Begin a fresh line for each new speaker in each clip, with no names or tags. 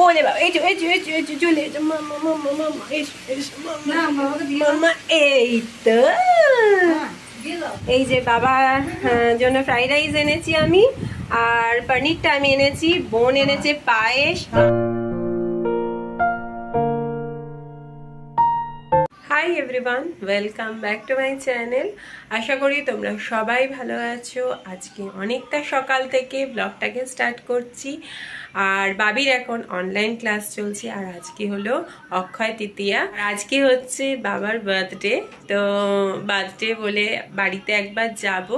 ওরে বাবা, এই যে চলে এসো মামা, মামা মামা, এসো মামা, এই তো এই যে বাবা জন্য ফ্রাইড রাইস এনেছি আমি, আর পনিরটা আমি এনেছি, বোন এনেছে পায়েস। Hi everyone, welcome back to my channel. আশা করি তোমরা সবাই ভালো আছো। আজকে অনেকটা সকাল থেকে ব্লগটাকে স্টার্ট করছি, আর বাবির এখন অনলাইন ক্লাস চলছে, আর আজকে হলো অক্ষয় তৃতীয়া, আর আজকে হচ্ছে বাবার বার্থডে। তো বার্থডে বলে বাড়িতে একবার যাব,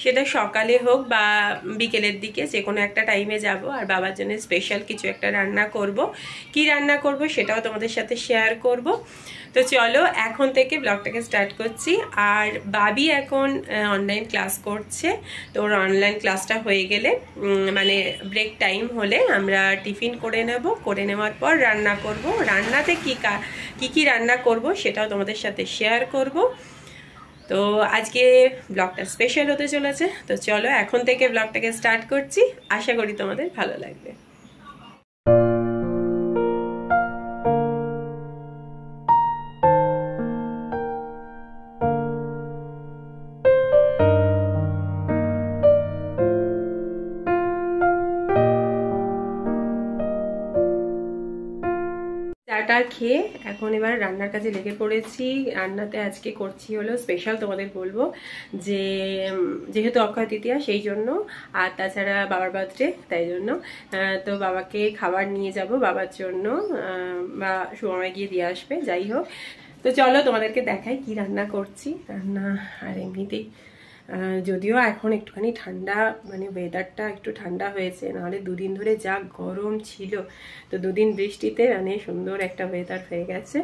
সেটা সকালে হোক বা বিকেলের দিকে, যে কোনো একটা টাইমে যাব, আর বাবার জন্য স্পেশাল কিছু একটা রান্না করব। কি রান্না করব সেটাও তোমাদের সাথে শেয়ার করব। তো চলো এখন থেকে ব্লগটাকে স্টার্ট করছি। আর বাবি এখন অনলাইন ক্লাস করছে, তো ওর অনলাইন ক্লাসটা হয়ে গেলে মানে ব্রেক টাইম হলে আমরা টিফিন করে নেব, করে নেওয়ার পর রান্না করব। রান্নাতে কি রান্না করব সেটাও তোমাদের সাথে শেয়ার করব। তো আজকে ব্লগটা স্পেশাল হতে চলেছে। তো চলো এখন থেকে ব্লগটাকে স্টার্ট করছি, আশা করি তোমাদের ভালো লাগবে। চাটা খেয়ে এখন এবার রান্নার কাজে লেগে পড়েছি। রান্নাতে আজকে করছি হলো স্পেশাল, তোমাদের বলবো যে যেহেতু অক্ষয় তৃতীয়া সেই জন্য, আর তাছাড়া বাবার বার্থডে তাই জন্য। তো বাবাকে খাবার নিয়ে যাব বাবার জন্য, বা সময় গিয়ে দিয়ে আসবে, যাই হোক। তো চলো তোমাদেরকে দেখাই কি রান্না করছি। রান্না আর এমনিতেই যদিও এখন একটুখানি ঠান্ডা, মানে ওয়েদারটা একটু ঠান্ডা হয়েছে, নাহলে দুদিন ধরে যা গরম ছিল। তো দুদিন বৃষ্টিতে মানে সুন্দর একটা ওয়েদার হয়ে গেছে।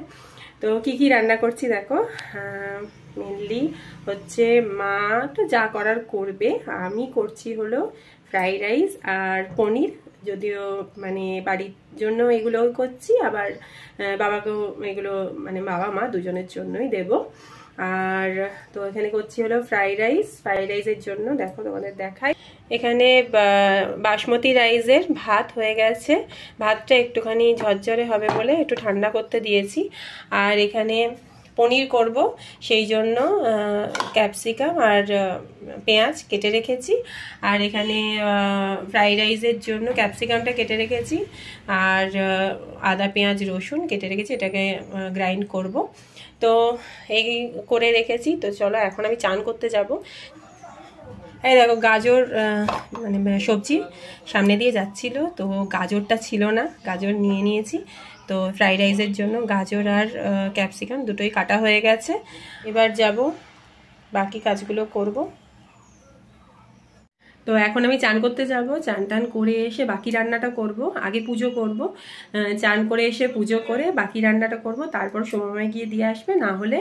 তো কি রান্না করছি দেখো। মেনলি হচ্ছে মা তো যা করার করবে, আমি করছি হলো ফ্রাইড রাইস আর পনির। যদিও মানে বাড়ির জন্য এগুলো করছি, আবার বাবাকেও এগুলো মানে বাবা মা দুজনের জন্যই দেবো। আর তো এখানে করছি হলো ফ্রাইড রাইস। ফ্রাইড রাইসের জন্য দেখো তোমাদের দেখাই, এখানে বাসমতি রাইসের ভাত হয়ে গেছে। ভাতটা একটুখানি ঝরঝরে হবে বলে একটু ঠান্ডা করতে দিয়েছি। আর এখানে পনির করব, সেই জন্য ক্যাপসিকাম আর পেঁয়াজ কেটে রেখেছি। আর এখানে ফ্রাইড রাইসের জন্য ক্যাপসিকামটা কেটে রেখেছি, আর আদা পেঁয়াজ রসুন কেটে রেখেছি, এটাকে গ্রাইন্ড করব। তো এই করে রেখেছি। তো চলো এখন আমি চান করতে যাব। এই দেখো গাজর, মানে সবজি সামনে দিয়ে যাচ্ছিল, তো গাজরটা ছিল না, গাজর নিয়ে নিয়েছি। তো ফ্রাইড রাইসের জন্য গাজর আর ক্যাপসিকাম দুটোই কাটা হয়ে গেছে। এবার যাব বাকি কাজগুলো করব। তো এখন আমি চান করতে যাব, চান টান করে এসে বাকি রান্নাটা করব। আগে পুজো করব, চান করে এসে পুজো করে বাকি রান্নাটা করব, তারপর সময় গিয়ে দিয়ে আসবে, না হলে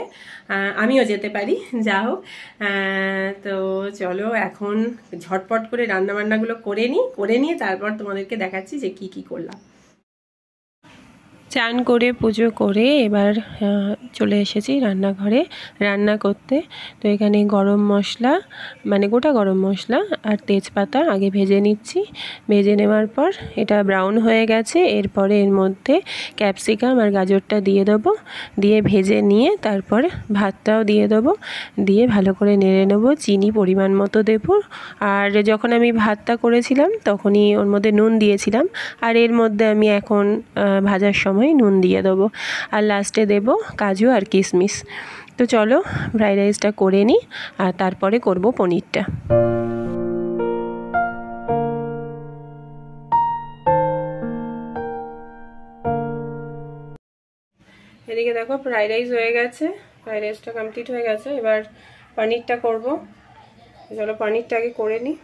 আমিও যেতে পারি, যা হোক। তো চলো এখন ঝটপট করে রান্নাবান্নাগুলো করে নিয়ে তারপর তোমাদেরকে দেখাচ্ছি যে কি করলাম। চান করে পুজো করে এবার চলে এসেছি রান্নাঘরে রান্না করতে। তো এখানে গরম মশলা, মানে গোটা গরম মশলা আর তেজপাতা আগে ভেজে নিচ্ছি। ভেজে নেওয়ার পর এটা ব্রাউন হয়ে গেছে, এরপরে এর মধ্যে ক্যাপসিকাম আর গাজরটা দিয়ে দেবো, দিয়ে ভেজে নিয়ে তারপর ভাতটাও দিয়ে দেবো, দিয়ে ভালো করে নেড়ে নেবো। চিনি পরিমাণ মতো দেবো। আর যখন আমি ভাতটা করেছিলাম তখনই ওর মধ্যে নুন দিয়েছিলাম, আর এর মধ্যে আমি এখন ভাজার সময় নুন দিয়ে দেবো, আর লাস্টে দেবো কাজু আর কিশমিশ। তো চলো ফ্রাইড রাইসটা করে নিই, আর তারপরে করব পনিরটা। এদিকে দেখো ফ্রাইড রাইস হয়ে গেছে, ফ্রাইড রাইসটা কমপ্লিট হয়ে গেছে। এবার পনিরটা করব। চলো পনিরটা আগে করে নিই।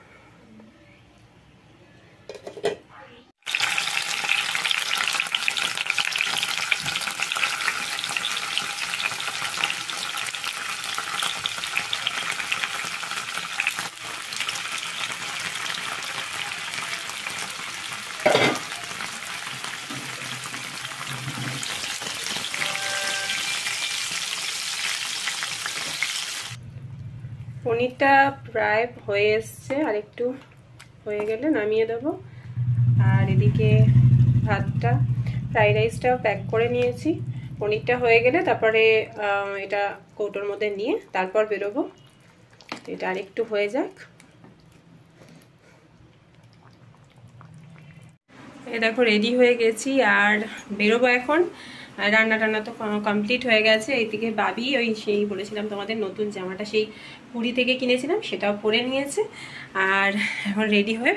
পনিরটা প্রায় হয়ে এসছে, আর একটু হয়ে গেলে নামিয়ে দেবো। আর এদিকে ভাতটা ফ্রাইড রাইসটাও প্যাক করে নিয়েছি। পনিরটা হয়ে গেলে তারপরে এটা কৌটোর মধ্যে নিয়ে তারপর বেরোবো। এটা আরেকটু হয়ে যাক। এ দেখো রেডি হয়ে গেছি আর বেরোবো এখন। রান্না টান্না তো কমপ্লিট হয়ে গেছে। এইদিকে বাবি ওই সেই বলেছিলাম তোমাদের নতুন জামাটা সেই পুরী থেকে কিনেছিলাম সেটাও পরে নিয়েছে আর এখন রেডি হয়ে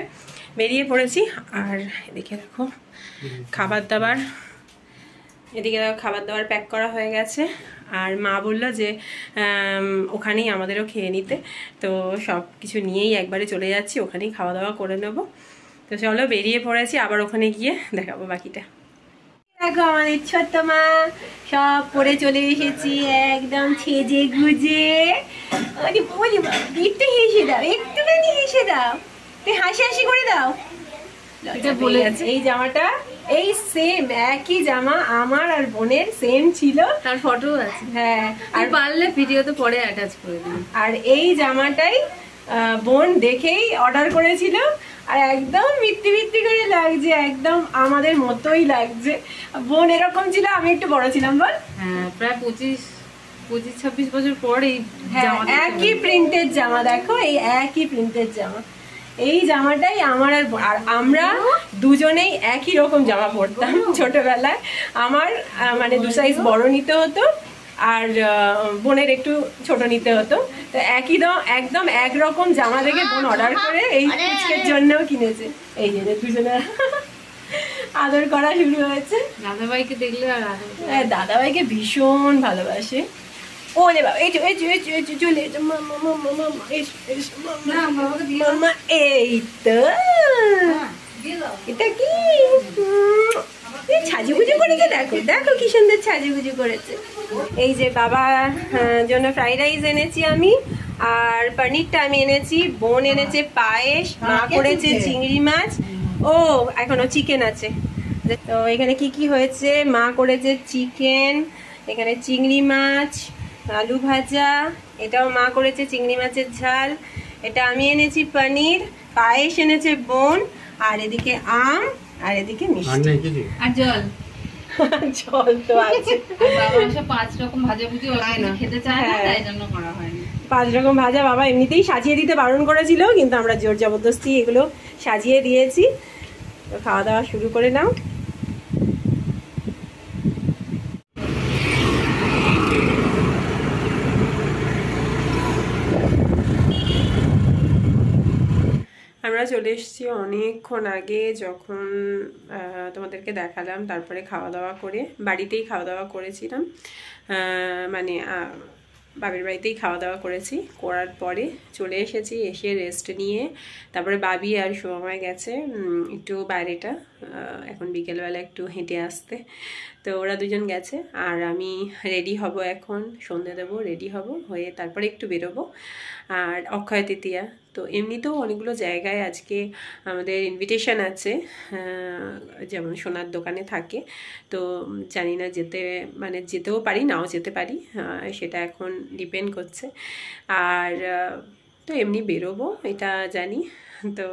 বেরিয়ে পড়েছি। আর এদিকে দেখো খাবার দাবার প্যাক করা হয়ে গেছে। আর মা বললো যে ওখানেই আমাদেরও খেয়ে নিতে, তো সব কিছু নিয়েই একবারে চলে যাচ্ছি, ওখানেই খাওয়া দাওয়া করে নেবো। তো চলো বেরিয়ে পড়েছি, আবার ওখানে গিয়ে দেখাবো বাকিটা। দেখো আমাদের ছোট্ট মা সব পরে চলে এসেছি একদম সেজে গুজে। একটু হেসে দাও, একটুখানি হেসে দাও, তুই হাসি হাসি করে দাও। এই জামাটা এই সেম একই জামা আমার আর বোনের সেম ছিল,
তার ফটো আছে।
হ্যাঁ,
আর পারলে ভিডিওতে পরে অ্যাটাচ করে দিন।
আর এই জামাটাই বোন দেখেই অর্ডার করেছিল আর একদম মিত্তি করে লাগছে, একদম আমাদের মতোই লাগছে। বোন এরকম ছিল, আমি একটু বড় ছিলাম বল।
হ্যাঁ, প্রায় 25-26 বছর পর এই
একই প্রিন্টের জামা। দেখো এই একই প্রিন্টের জামা, এই জামাটাই আমার আর আমরা দুজনেই একই রকম জামা পরতাম ছোটবেলায়। আমার মানে 2 সাইজ বড় নিতে হতো আর বোনের একটু ছোট নিতে হতো। তো একদম একরকম জামা দেখে বোন অর্ডার করে এই পুচকের জন্যও কিনেছে। এই যে দুজনে আদর করা শুরু হয়েছে।
দাদাভাইকে দেখলে আর
দাদাভাইকে ভীষণ ভালোবাসে। ও রে বাবা, এই চলে মামা, এই তো এটা কি সাজুগুজু করেছে, দেখো দেখো কি সুন্দর সাজুগুজু করেছে। এই যে বাবার জন্য ফ্রাইড রাইস এনেছি আমি, আর পনিরটা আমি এনেছি, বোন এনেছে পায়েস, মা করেছে চিংড়ি মাছ, ও এখনো চিকেন আছে। তো এখানে কি কি হয়েছে, মা করেছে চিকেন, এখানে চিংড়ি মাছ, আলু ভাজা, এটাও মা করেছে চিংড়ি মাছের ঝাল, এটা আমি এনেছি পনির, পায়েস এনেছে বোন, আর এদিকে আম, আর এদিকে মিষ্টি
আর জল।
জল তো আছে।
বাবা 5 রকম ভাজাভুজি খেতে চায় না, তাই জন্য করা হয়নি।
5 রকম ভাজা বাবা এমনিতেই সাজিয়ে দিতে বারণ করেছিল, কিন্তু আমরা জোর জবরদস্তি এগুলো সাজিয়ে দিয়েছি। তো খাওয়া দাওয়া শুরু করে নাও। আমরা চলে এসেছি অনেকক্ষণ আগে, যখন তোমাদেরকে দেখালাম, তারপরে খাওয়া দাওয়া করে বাড়িতেই খাওয়া দাওয়া করেছিলাম, মানে বাবির বাড়িতেই খাওয়া দাওয়া করেছি। করার পরে চলে এসেছি, এসে রেস্ট নিয়ে তারপরে বাবি আর সময় গেছে একটু বাইরেটা, এখন বিকেলবেলা একটু হেঁটে আসতে। তো ওরা দুজন গেছে আর আমি রেডি হব, এখন সন্ধে দেবো, রেডি হব, হয়ে তারপরে একটু বেরোবো। আর অক্ষয় তৃতীয়া, তো এমনিতেও অনেকগুলো জায়গায় আজকে আমাদের ইনভিটেশন আছে, যেমন সোনার দোকানে থাকে, তো জানি না যেতেও পারি, নাও যেতে পারি, সেটা এখন ডিপেন্ড করছে। আর তো এমনি বেরোবো এটা জানি। তো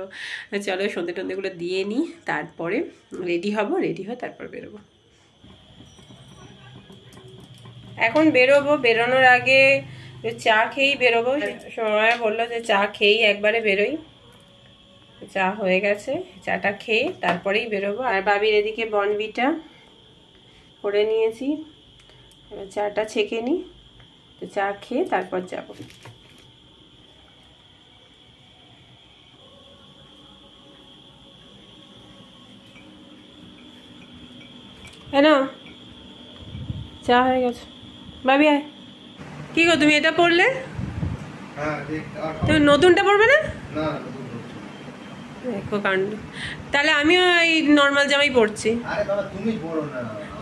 চলো সন্ধে টন্ধেগুলো দিয়ে নিই, তারপরে রেডি হব, রেডি হয়ে তারপর বেরোবো। এখন বেরোবো, বেরোনোর আগে চা খেয়েই বেরোবো। সময় বললো যে চা খেয়েই একবারে বেরোই, চা হয়ে গেছে, চাটা খেয়ে তারপরেই বেরোবো। আর বাবির এদিকে বনভিটা করে নিয়েছি, চাটা ছেঁকে নিই, তো চা খেয়ে তারপর যাব। হ্যাঁ না, চা হয়ে গেছে। বাবি আয়। কি গো তুমি এটা পড়লে? তুমি নতুনটা পড়বে না? দেখো কাণ্ড। তাহলে আমিও এই নর্মাল জামাই পড়ছি।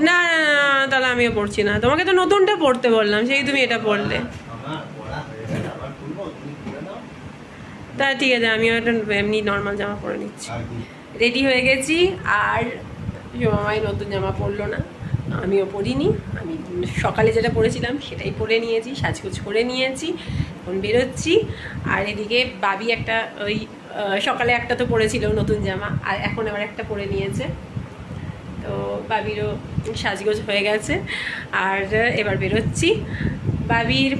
না না না, তাহলে আমিও পড়ছি না, তোমাকে তো নতুনটা পড়তে বললাম, সেই তুমি এটা পড়লে। তা ঠিক আছে, আমিও একটা এমনি নর্মাল জামা পরে নিচ্ছি। রেডি হয়ে গেছি, আর মামাই নতুন জামা পরলো না, আমিও পরিনি। আমি সকালে যেটা পরেছিলাম সেটাই পরে নিয়েছি, সাজগোজ করে নিয়েছি, এখন বেরোচ্ছি। আর এদিকে বাবি একটা ওই সকালে একটা তো পরেছিল নতুন জামা, আর এখন আবার একটা পরে নিয়েছে। তো বাবিরও সাজগোজ হয়ে গেছে আর এবার বেরোচ্ছি। বাবির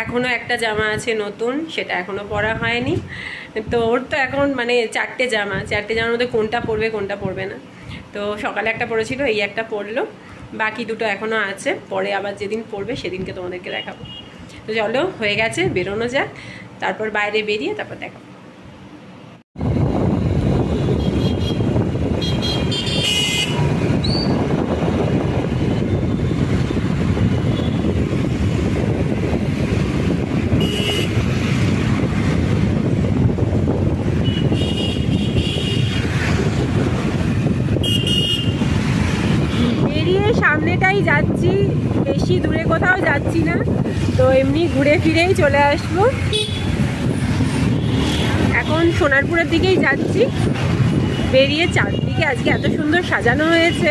এখনও একটা জামা আছে নতুন, সেটা এখনও পরা হয়নি। তো ওর তো এখন মানে 4টে জামার মধ্যে কোনটা পরবে কোনটা পরবে না। তো সকালে একটা পরেছিল, এই একটা পরলো, বাকি দুটো এখনও আছে, পরে আবার যেদিন পরবে সেদিনকে তোমাদেরকে দেখাবো। তো চলো, হয়ে গেছে, বেরোনো যাক, তারপর বাইরে বেরিয়ে তারপর দেখাবো। সামনেটাই যাচ্ছি, বেশি দূরে কোথাও যাচ্ছি না, তো এমনি ঘুরে ফিরেই চলে আসবো। এখন সোনারপুরের দিকেই যাচ্ছি। বেরিয়ে চারদিকে আজকে এত সুন্দর সাজানো হয়েছে,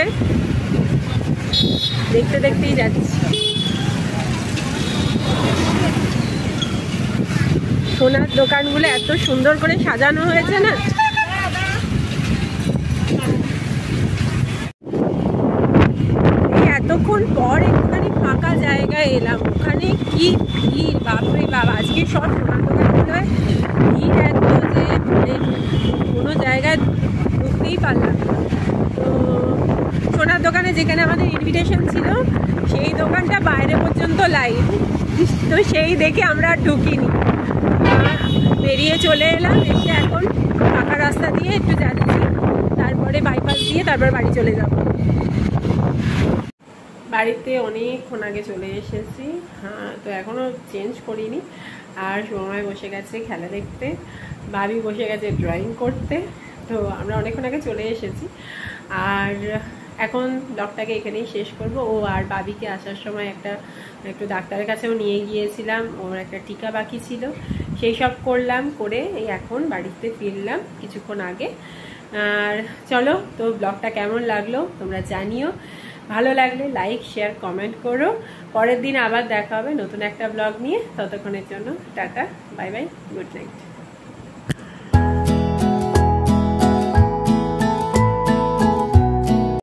দেখতে দেখতেই যাচ্ছি। সোনার দোকানগুলো এত সুন্দর করে সাজানো হয়েছে না, এতক্ষণ পর একটুখানি ফাঁকা জায়গায় এলাম, ওখানে কি ভিড়, বাপরে বাপ। আজকে সব সোনার দোকানগুলোয় ভিড় এত যে মানে কোনো জায়গায় ঢুকতেই পারলাম না। তো সোনার দোকানে যেখানে আমাদের ইনভিটেশন ছিল সেই দোকানটা বাইরে পর্যন্ত লাইন, তো সেই দেখে আমরা আর ঢুকিনি, বেরিয়ে চলে এলাম। এসে এখন ফাঁকা রাস্তা দিয়ে একটু যাচ্ছি, তারপরে বাইপাস দিয়ে তারপর বাড়ি চলে যাব। বাড়িতে অনেকক্ষণ আগে চলে এসেছি, হ্যাঁ, তো এখনও চেঞ্জ করিনি। আর সময় বসে গেছে খেলা দেখতে, বাবি বসে গেছে ড্রয়িং করতে। তো আমরা অনেকক্ষণ আগে চলে এসেছি, আর এখন ব্লগটাকে এখানেই শেষ করব। ও আর বাবিকে আসার সময় একটু ডাক্তারের কাছেও নিয়ে গিয়েছিলাম, ওর একটা টিকা বাকি ছিল, সেই সব করলাম, করে এই এখন বাড়িতে ফিরলাম কিছুক্ষণ আগে। আর চলো, তো ব্লগটা কেমন লাগলো তোমরা জানিও, ভালো লাগলে লাইক শেয়ার কমেন্ট করো। পরের দিন আবার দেখা হবে নতুন একটা ব্লগ নিয়ে, ততক্ষণের জন্য tata, bye bye, good night.